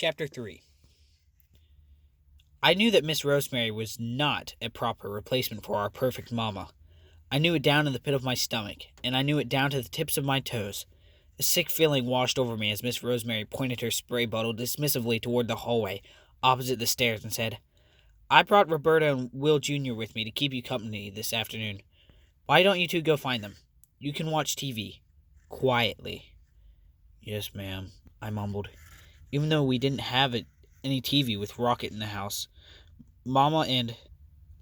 Chapter 3. I knew that Miss Rosemary was not a proper replacement for our perfect mamma. I knew it down in the pit of my stomach, and I knew it down to the tips of my toes. A sick feeling washed over me as Miss Rosemary pointed her spray bottle dismissively toward the hallway, opposite the stairs, and said, "I brought Roberta and Will Jr. with me to keep you company this afternoon. Why don't you two go find them? You can watch TV. Quietly." "Yes, ma'am," I mumbled. Even though we didn't have any TV with Rocket in the house, Mama and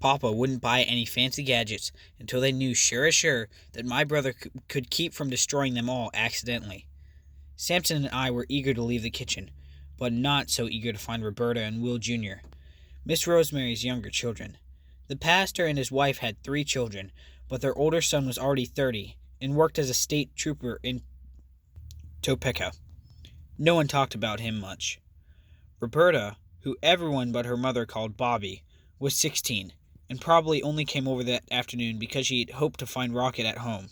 Papa wouldn't buy any fancy gadgets until they knew sure as sure that my brother could keep from destroying them all accidentally. Samson and I were eager to leave the kitchen, but not so eager to find Roberta and Will Jr., Miss Rosemary's younger children. The pastor and his wife had 3 children, but their older son was already 30 and worked as a state trooper in Topeka. No one talked about him much. Roberta, who everyone but her mother called Bobby, was 16, and probably only came over that afternoon because she had hoped to find Rocket at home.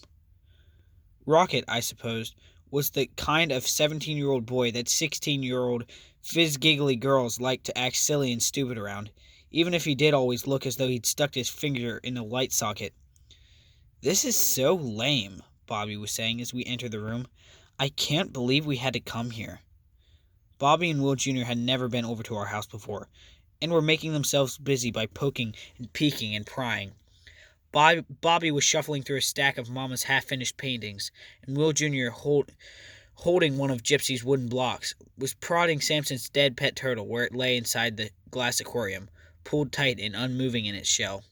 Rocket, I supposed, was the kind of 17-year-old boy that 16-year-old fizz-giggly girls liked to act silly and stupid around, even if he did always look as though he'd stuck his finger in a light socket. "This is so lame," Bobby was saying as we entered the room. "I can't believe we had to come here." Bobby and Will Jr. had never been over to our house before, and were making themselves busy by poking and peeking and prying. Bobby was shuffling through a stack of Mama's half-finished paintings, and Will Jr., holding one of Gypsy's wooden blocks, was prodding Samson's dead pet turtle where it lay inside the glass aquarium, pulled tight and unmoving in its shell.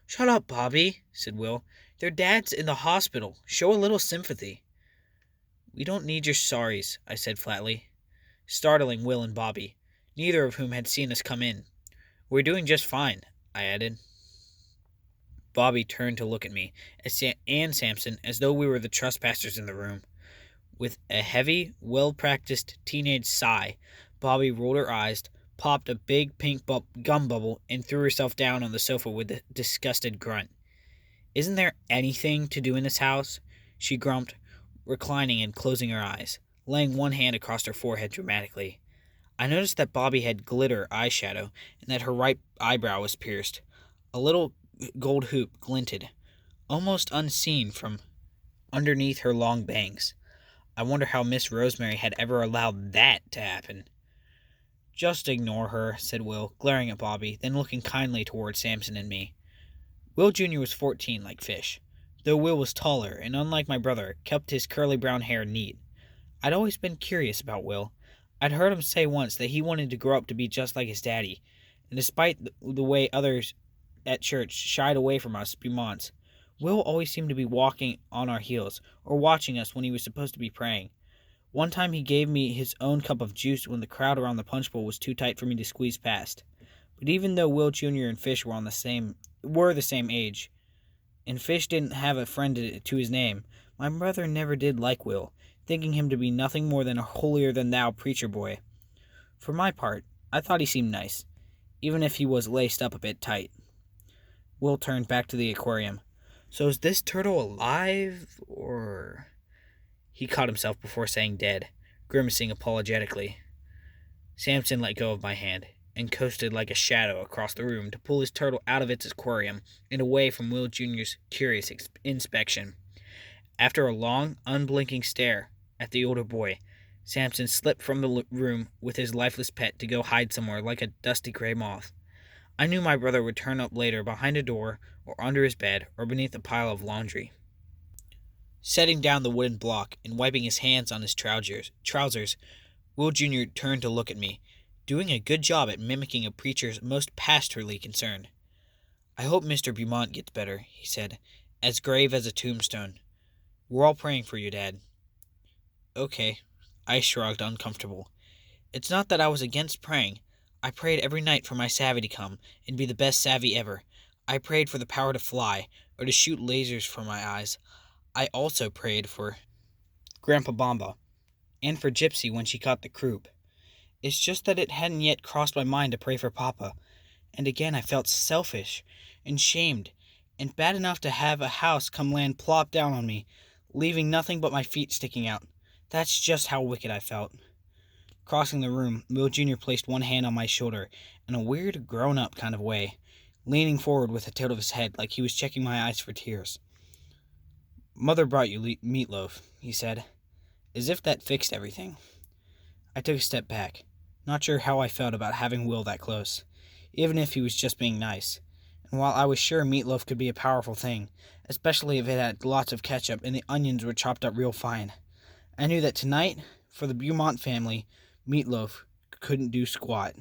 "Shut up, Bobby," said Will. "Their dad's in the hospital. Show a little sympathy." "We don't need your sorries," I said flatly, startling Will and Bobby, neither of whom had seen us come in. "We're doing just fine," I added. Bobby turned to look at me and Samson as though we were the trespassers in the room. With a heavy, well-practiced teenage sigh, Bobby rolled her eyes, popped a big pink gum bubble, and threw herself down on the sofa with a disgusted grunt. "Isn't there anything to do in this house?" she grumped, reclining and closing her eyes, laying one hand across her forehead dramatically. I noticed that Bobby had glitter eyeshadow and that her right eyebrow was pierced. A little gold hoop glinted, almost unseen from underneath her long bangs. I wonder how Miss Rosemary had ever allowed that to happen. "Just ignore her," said Will, glaring at Bobby, then looking kindly toward Samson and me. Will Jr. was 14, like Fish, though Will was taller and, unlike my brother, kept his curly brown hair neat. I'd always been curious about Will. I'd heard him say once that he wanted to grow up to be just like his daddy, and despite the way others at church shied away from us Beaumonts, Will always seemed to be walking on our heels, or watching us when he was supposed to be praying. One time he gave me his own cup of juice when the crowd around the punch bowl was too tight for me to squeeze past. But even though Will Jr. and Fish were the same age, and Fish didn't have a friend to his name, my brother never did like Will, thinking him to be nothing more than a holier-than-thou preacher boy. For my part, I thought he seemed nice, even if he was laced up a bit tight. Will turned back to the aquarium. "So is this turtle alive, or—" He caught himself before saying dead, grimacing apologetically. Samson let go of my hand and coasted like a shadow across the room to pull his turtle out of its aquarium and away from Will Jr.'s curious inspection. After a long, unblinking stare at the older boy, Samson slipped from the room with his lifeless pet to go hide somewhere like a dusty gray moth. I knew my brother would turn up later behind a door, or under his bed, or beneath a pile of laundry. Setting down the wooden block and wiping his hands on his trousers, Will Jr. turned to look at me, doing a good job at mimicking a preacher's most pastorally concern. "I hope Mr. Beaumont gets better," he said, as grave as a tombstone. "We're all praying for you, Dad." "Okay," I shrugged, uncomfortable. It's not that I was against praying. I prayed every night for my savvy to come and be the best savvy ever. I prayed for the power to fly, or to shoot lasers from my eyes. I also prayed for Grandpa Bamba, and for Gypsy when she caught the croup. It's just that it hadn't yet crossed my mind to pray for Papa, and again I felt selfish and shamed, and bad enough to have a house come land plop down on me, leaving nothing but my feet sticking out. That's just how wicked I felt. Crossing the room, Will Jr. placed one hand on my shoulder in a weird, grown-up kind of way, leaning forward with a tilt of his head like he was checking my eyes for tears. "Mother brought you meatloaf," he said, as if that fixed everything. I took a step back, not sure how I felt about having Will that close, even if he was just being nice. And while I was sure meatloaf could be a powerful thing, especially if it had lots of ketchup and the onions were chopped up real fine, I knew that tonight, for the Beaumont family, meatloaf couldn't do squat.